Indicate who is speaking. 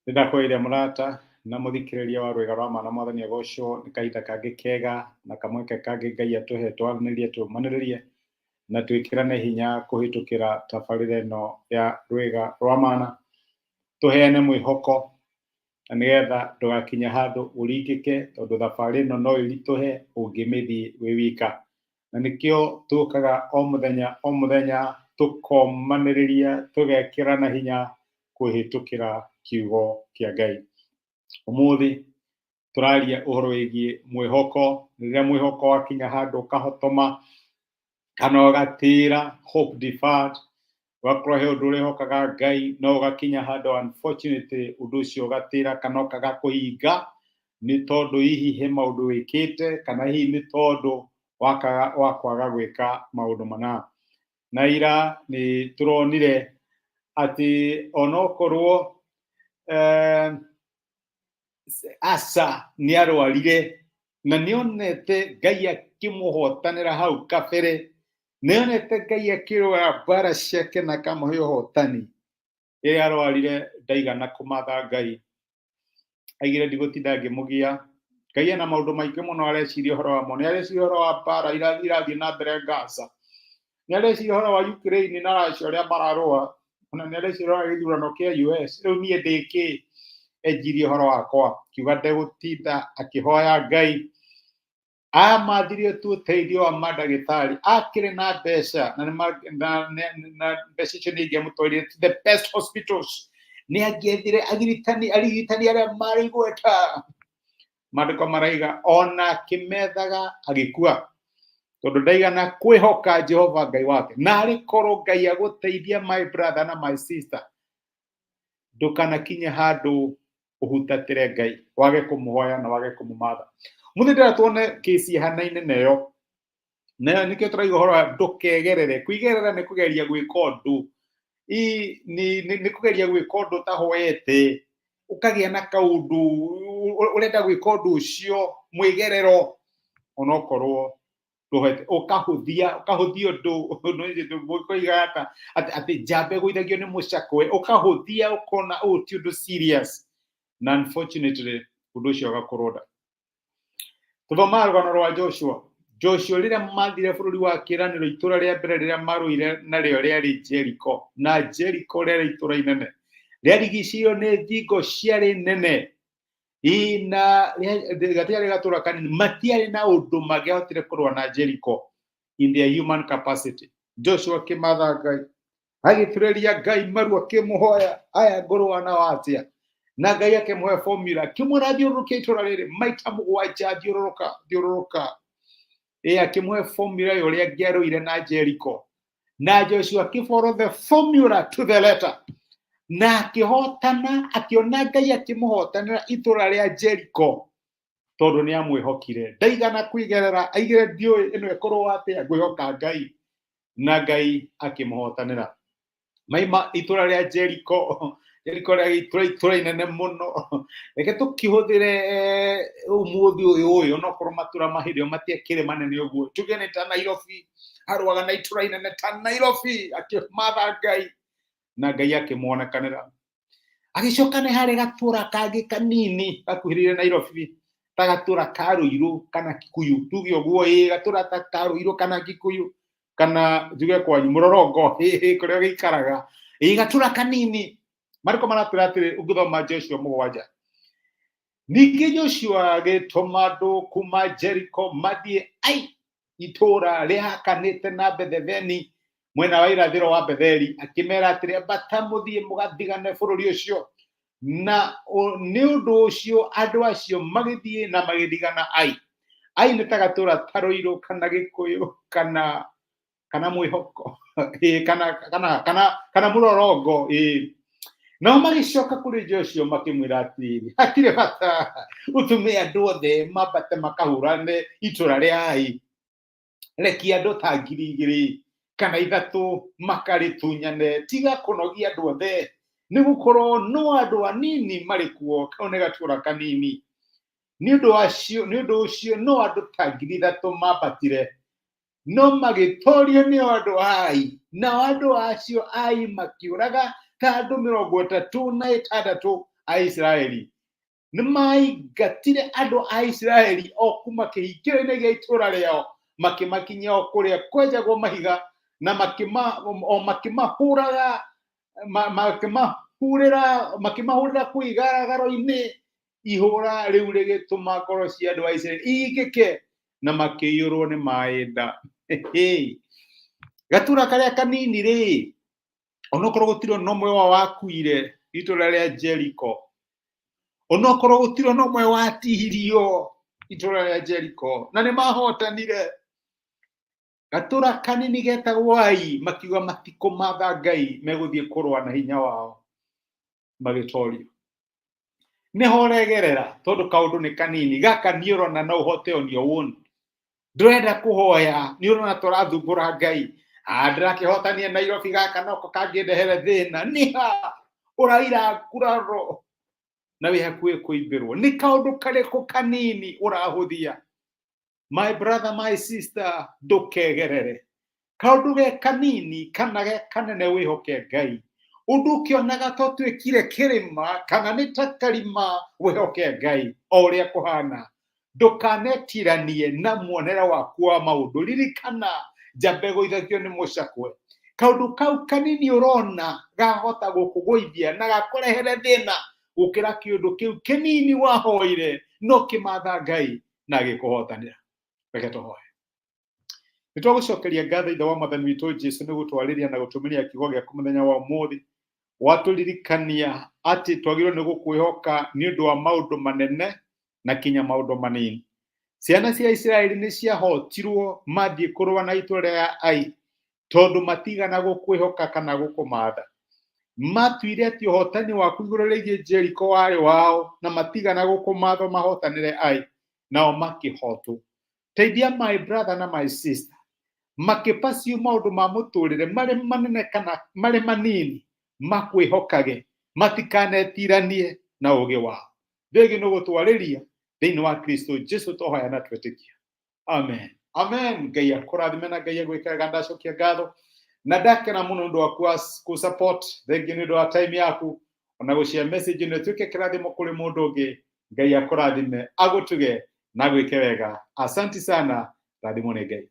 Speaker 1: Ndakwire murata na muthikiriria wa rwega rwa mana mwathani agocwo ni kahinda kangi kega na kamweke kangi Ngai atuhe twaranirie tumaniririe na twikirane hinya kuhitukira tabarira ino ya rwega rwa mana tuheane mwihoko na nigetha ndugakinye handu uringike tondu thabari ino no irituhe ungimithii wi wika na nikio tukaga o muthenya tukomaniriria tugekirana hinya kuhitukira kiugo kia Ngai. Umuthi turaria uhoro wigie mwihoko, riria mwihoko wakinya handu ukahotoma kana ugatira, hope deferred, wakorwo he undu urihokaga Ngai no ugakinya handu unfortunately undu ucio ugatira kana ukaga kuhinga ni tondu hihi he maundu wikite kana hihi ni tondu wakwaga gwika maundu mana. Na ira ni turonire ati onokorwo Asa ni arwarire na nionete Ngai akimuhotanira hau kabere, nionete Ngai akirwara mbara ciake na akamuhe uhotani. Iri arwarire ndaigana kumatha Ngai, aigire ndigutinda ngimugia. Ngai ena maundu maingi muno areciria uhoro wamo. Ni areciria uhoro wa mbara irathie na mbere Gaza, ni areciria uhoro wa Ukraine na Russia uria mararua, ona ni areciria uhoro wa githurano kia US. Riu nie ndiki enjirie uhoro wakwa kiuga ndegutinda akihoya Ngai amathirie tu uteithio wa madagitari akiri na mbeca na mbeca icio ni ingiamutwarire to the best hospitals, ni angiethire arigitani aria mari igweta. Maandiko maraiga ona akimethaga agikua tondu ndaigana kwihoka Jehova Ngai wake. Na arikorwo Ngai aguteithia my brother na my sister, ndukanakinye handu uhutatire Ngai, wage kumuhoya na wage kumumatha. Muthi ndira tuone kesi hanaine neyo nikio turaiga uhoro wa ndukegerere. Kwigerera ni kugeria gwika undu ni kugeria gwika undu utahoete, ukagia na kaundu urenda gwika undu ucio mwigerero onokorwo nduhete, ukahuthia undu mukoiga ati njamba igwithagio ni mucakwe, ukahuthia ukona ti undu serious, na unfortunately undu ucio ugakorwo tuthoma rugano rwa Joshua riria mathire bururi wa kiraniro itura ria mbere riria maruire nario riari Jericho, na Jericho riari itura inene riarigicirwo ni thingo ciari nene ina gatiari gatura kanini, matiari na undu mangiahotire kurua na Jericho in their human capacity. Joshua kimatha Ngai, agituriria Ngai maru akimuhoya aya ngurua na watia, na Ngai akimuhe formula kimwira thiururuke itura riri maita mugwanja thiururuka akimuhe formula uria angiaruire na Jericho, na Joshua akifollow the formula to the letter na akihotana, akiona Ngai akimuhotanira itura ria Jericho tondu ni amwihokire. Ndaigana kwigerera, aigire ndioi ino ikorwo atia ngwihoka Ngai, na Ngai akimuhotanira. Maima itura ria Jericho ria itura inene muno. Reke tukihuthire umuthi uyu onokorwo matura mahirio matiekire manene uguo, tuge ni ta Nairobi, arwaga na itura inene ta Nairobi, akimatha Ngai na Ngai akimuonekanira. Agicoka ni hari gatura kangi kanini gakuhirire Nairobi, ta gatura ka Ruiru kana Kikuyu, tuge uguo gatura ta ka Ruiru kana Kikuyu kana tuge kwanyu Murorongo kuria gikaraga, gatura kanini. Mariko maratwira atiri ungithoma Joshua 7, ningi Joshua agituma andu kuma Jericho mathie itura rihakanite na Betheveni mwena wa irathiro wa Betheli, akimera atiri batamuthie mugathigane bururi ucio, na ni undu ucio andu acio magithie na magithigana ni ta gatura ta Ruiru kana Gikuyu kana mwihoko kana Murorongo no magicoka kuri Joshua makimwira atiri hatire bata utume andu othe mambate makahurane itura ria reki andu ta 2,000 kana 3 makaritunyane, tiga kunogia andu othe ni gukorwo no andu anini marikuo, kau ni gatura kanini. Ni undu ucio no andu ta 3,000 mambatire, no magitorio ni andu na andu acio makiuraga ta andu 36 a Israeli nĩmaigatire andũ a Israeli o kuma kĩhingĩro-inĩ gĩa itũũra rĩao makĩmakinyia o kũrĩa kwenjagwo mahiga na makĩmahũraga makĩmahũrĩra kũu igaragaro-inĩ ihũra rĩu rĩgĩtũma ngoro cia andũ a Israeli igĩke na makĩiyũrwo nĩ maĩ nda. Gatura karĩa kanini rĩ, onokorwo gũtirĩ ona ũmwe wao wakuire itũũra rĩa Jericho, onokorwo gũtirĩ ona ũmwe watihirio itũũra rĩa Jericho, na nĩ mahotanire. Gatura kanini getagwo Ai makiuga matikũ matha Ngai megũthiĩ kũrũa na hinya wao, magĩtorio. Nĩho regerera tondũ kaũndũ nĩ kanini gaka nĩ ũrona no ũhote on your own. Ndũrenda kũhoya, nĩ ũrona tũrathumbũra Ngai. Ndĩrakĩhotania Nairobi gaka noko kangĩndehere thĩna. Nĩha ũraira nguraro na wĩ hakuhĩ kũimbĩrwo. Nĩ kaũndũ karĩkũ kanini ũrahũthia? My brother, my sister, ndũkegerere. Kaũndũ ge kanini kana ge kanene wĩhoke Ngai. Ũndũ ũkĩonaga to twĩkire kĩrĩma kana nĩ ta karima, wĩhoke Ngai o ũrĩa kũhana. Ndũkanetiranie na muonere waku wa maũndũ. Ririkana njambe gũithagio nĩ mũcakwe. Kaũndũ kau kanini ũrona gahota gũkũgũithia na gakũrehere thĩna gũkĩra kĩũndũ kĩu kĩnini wahoire no kĩmatha Ngai na gĩkũhotanĩra. Reke tũhoye. Nĩtwagũcokeria ngatho Ithe wa Mwathani witũ Jesũ nĩ gũtwarĩria na gũtũmĩria kiugo gĩaku mũthenya wa ũmũthĩ. Watũririkania atĩ twagĩrĩirwo nĩ gũkwĩhoka nĩ ũndũ wa maũndũ manene na kinya maũndũ manini. Ciana cia Isiraeli nĩ ciahotirwo mathiĩ kũrũa na itũũra rĩa Ai tondũ matigana gũkwĩhoka kana gũkũmatha. Matuire atĩ ũhotani waku igũrũ rĩgiĩ Jericho warĩ wao na matigana gũkũmatha mahotanĩre Ai, nao makĩhotwo. Teithia my brother na my sister makĩpacio maũndũ ma mũtũrĩre marĩ manene kana marĩ manini makwĩhokage, matikanetiranie na ũũgĩ wao. Thĩngĩ nĩ gũtwarĩria thĩinĩ wa Kristo Jesũ tũhoya na twĩtĩkia. Amen. Amen. Ngai akũrathime na Ngai agwĩkĩre ndacokia ngatho na ndakena mũno nĩ ũndũ wa kũ-support. Thĩngĩ nĩ ũndũ wa time yaku ona gũshare message ĩno ĩtuĩke kĩrathimo kũrĩ mũndũ ũngĩ. Ngai akũrathime, agũtuge na gwĩke wega. Asante sana. Rathimwo nĩ Ngai.